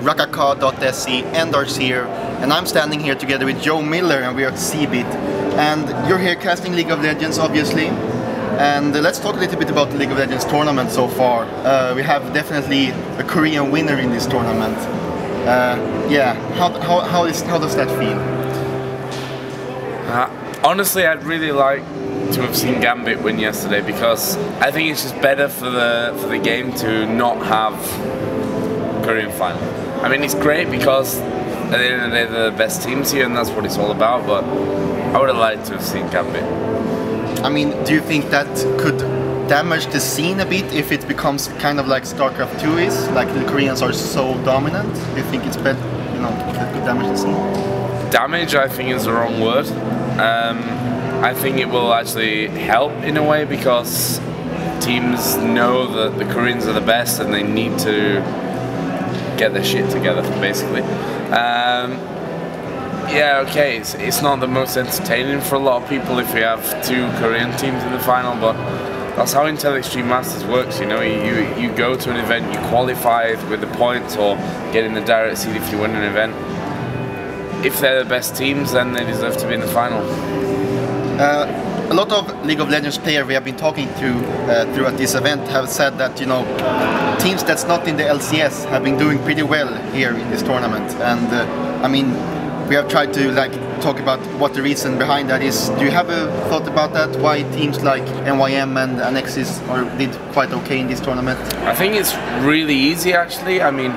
RAKAKA.se and Darcyr, and I'm standing here together with Joe Miller, and we are at CeBIT. And you're here casting League of Legends, obviously. And let's talk a little bit about the League of Legends tournament so far. We have definitely a Korean winner in this tournament. Yeah, how does that feel? Honestly, I'd really like to have seen Gambit win yesterday, because I think it's just better for the game to not have Korean final. I mean, it's great because at the end of the day they're the best teams here and that's what it's all about, but I would have liked to have seen Gambit. I mean, do you think that could damage the scene a bit if it becomes kind of like StarCraft 2 is? Like the Koreans are so dominant? Do you think it's better, you know, that could damage the scene? Damage, I think, is the wrong word. I think it will actually help in a way, because teams know that the Koreans are the best and they need to get their shit together, basically. Yeah, okay, it's not the most entertaining for a lot of people if we have two Korean teams in the final, but that's how Intel Extreme Masters works, you know. You go to an event, you qualify with the points or get in the direct seed if you win an event. If they're the best teams, then they deserve to be in the final. A lot of League of Legends players we have been talking to throughout this event have said that, you know, teams that's not in the LCS have been doing pretty well here in this tournament. And I mean, we have tried to like talk about what the reason behind that is. Do you have a thought about that? Why teams like IEM and Nexus did quite okay in this tournament? I think it's really easy, actually. I mean,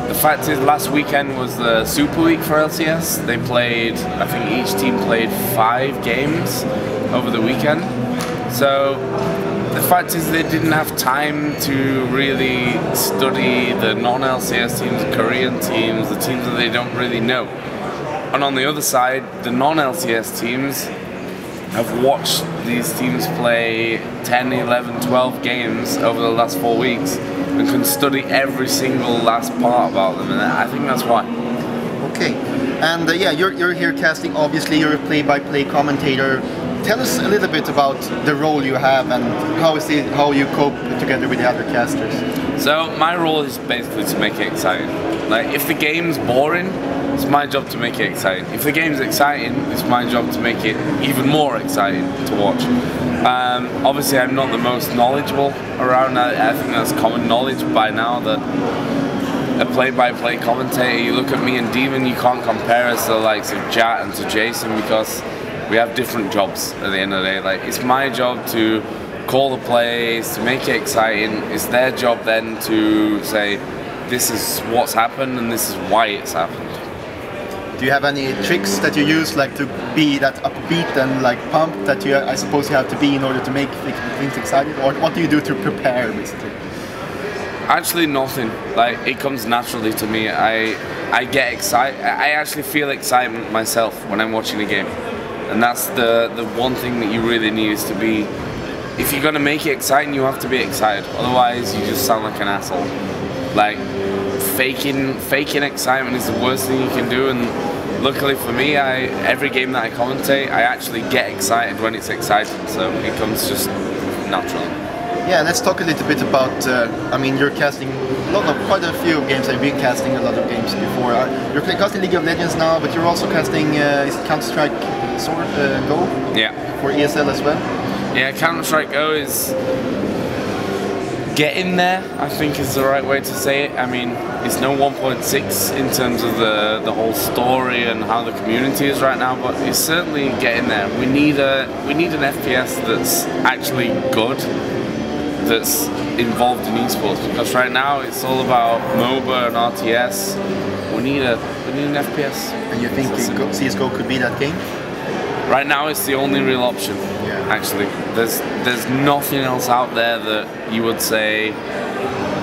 the fact is, last weekend was the Super Week for LCS. They played, I think each team played 5 games over the weekend. So the fact is they didn't have time to really study the non-LCS teams, the Korean teams, the teams that they don't really know. And on the other side, the non-LCS teams have watched these teams play 10, 11, 12 games over the last 4 weeks and can study every single last part about them, and I think that's why. Okay, and yeah, you're here casting, obviously you're a play-by-play commentator. Tell us a little bit about the role you have and how you cope together with the other casters. So my role is basically to make it exciting. Like, if the game's boring, it's my job to make it exciting. If the game's exciting, it's my job to make it even more exciting to watch. Obviously, I'm not the most knowledgeable around. I think that's common knowledge by now that a play-by-play commentator, you look at me and Demon, you can't compare us to the likes of Jat and to Jason, because we have different jobs at the end of the day. Like, it's my job to call the plays, to make it exciting. It's their job then to say, this is what's happened and this is why it's happened. Do you have any tricks that you use, like to be that upbeat and like pumped that you, I suppose, you have to be in order to make things exciting? Or what do you do to prepare, basically? Actually, nothing. Like, it comes naturally to me. I get excited. I actually feel excitement myself when I'm watching a game, and that's the one thing that you really need, is to be. If you're gonna make it exciting, you have to be excited. Otherwise, you just sound like an asshole. Like, faking excitement is the worst thing you can do, and luckily for me, every game that I commentate, I actually get excited when it's exciting, so it comes just naturally. Yeah, let's talk a little bit about, I mean, you're casting quite a few games. I've been casting a lot of games before. You're casting League of Legends now, but you're also casting Counter-Strike Go? Yeah. For ESL as well? Yeah, Counter-Strike Go is getting there, I think is the right way to say it. I mean, it's no 1.6 in terms of the whole story and how the community is right now, but it's certainly getting there. We need an FPS that's actually good, that's involved in esports, because right now it's all about MOBA and RTS. We need an FPS. And you think CSGO could be that game? Right now it's the only real option. Yeah. Actually, there's nothing else out there that you would say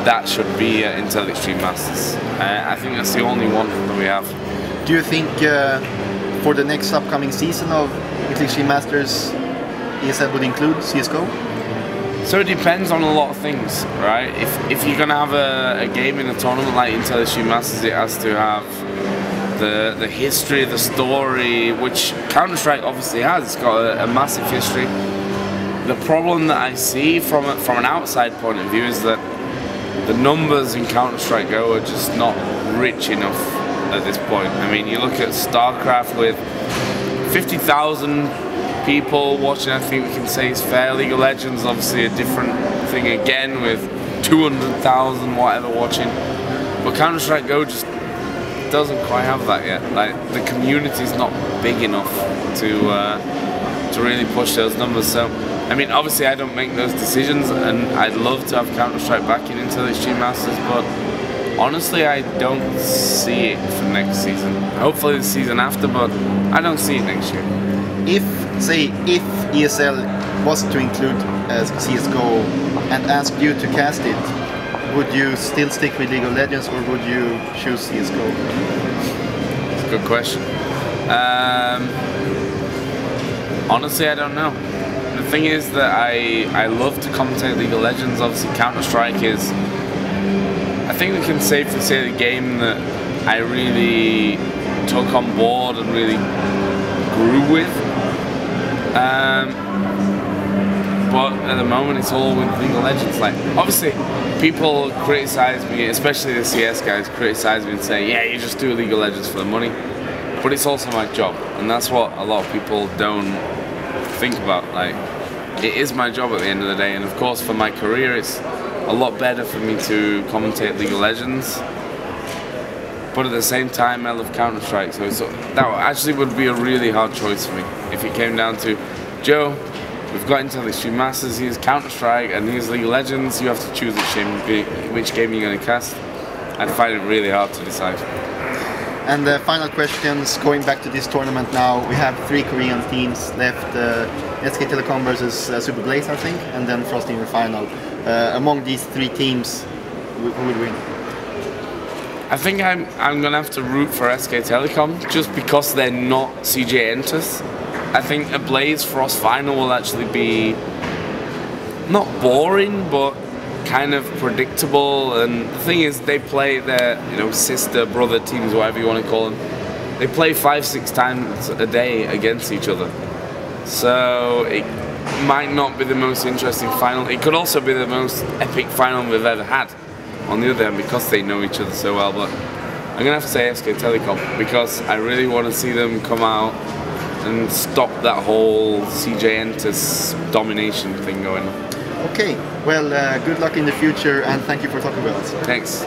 that should be Intel Extreme Masters. I think that's the only one that we have. Do you think for the next upcoming season of Intel Extreme Masters, ESL would include CSGO? So it depends on a lot of things, right? If you're gonna have a game in a tournament like Intel Extreme Masters, it has to have the history, the story, which Counter-Strike obviously has. It's got a massive history. The problem that I see from an outside point of view is that the numbers in Counter-Strike Go are just not rich enough at this point. I mean, you look at StarCraft with 50,000 people watching, I think we can say it's fair. League of Legends, obviously a different thing again with 200,000 whatever watching. But Counter-Strike Go just doesn't quite have that yet. Like, the community's not big enough to really push those numbers. So, I mean, obviously I don't make those decisions, and I'd love to have Counter-Strike back in into the Extreme Masters, but honestly, I don't see it for next season. Hopefully the season after, but I don't see it next year. If ESL was to include CSGO and asked you to cast it, would you still stick with League of Legends, or would you choose CSGO? That's a good question. Honestly, I don't know. The thing is that I love to commentate League of Legends. Obviously, Counter-Strike is, I think we can safely say, the game that I really took on board and really grew with. But at the moment it's all with League of Legends. Like, obviously people criticize me, especially the CS guys criticize me and say, yeah, you just do League of Legends for the money. But it's also my job, and that's what a lot of people don't think about. Like, it is my job at the end of the day, and of course for my career it's a lot better for me to commentate League of Legends, but at the same time I love Counter-Strike, so that actually would be a really hard choice for me. If it came down to, Joe, we've got into the Extreme Masters, here's Counter-Strike and here's League of Legends, you have to choose which game you're going to cast, I'd find it really hard to decide. And the final questions, going back to this tournament now, we have 3 Korean teams left, SK Telecom versus Super Blaze, I think, and then Frost in the final. Among these 3 teams, who would win? I think I'm going to have to root for SK Telecom, just because they're not CJ Enters. I think a Blaze Frost final will actually be not boring, but kind of predictable. And the thing is, they play their sister, brother teams, whatever you want to call them. They play 5-6 times a day against each other. So it might not be the most interesting final. It could also be the most epic final we've ever had, on the other hand, because they know each other so well. But I'm going to have to say SK Telecom, because I really want to see them come out and stop that whole CJ Enters domination thing going on. Okay, well, good luck in the future, and thank you for talking with us. Thanks.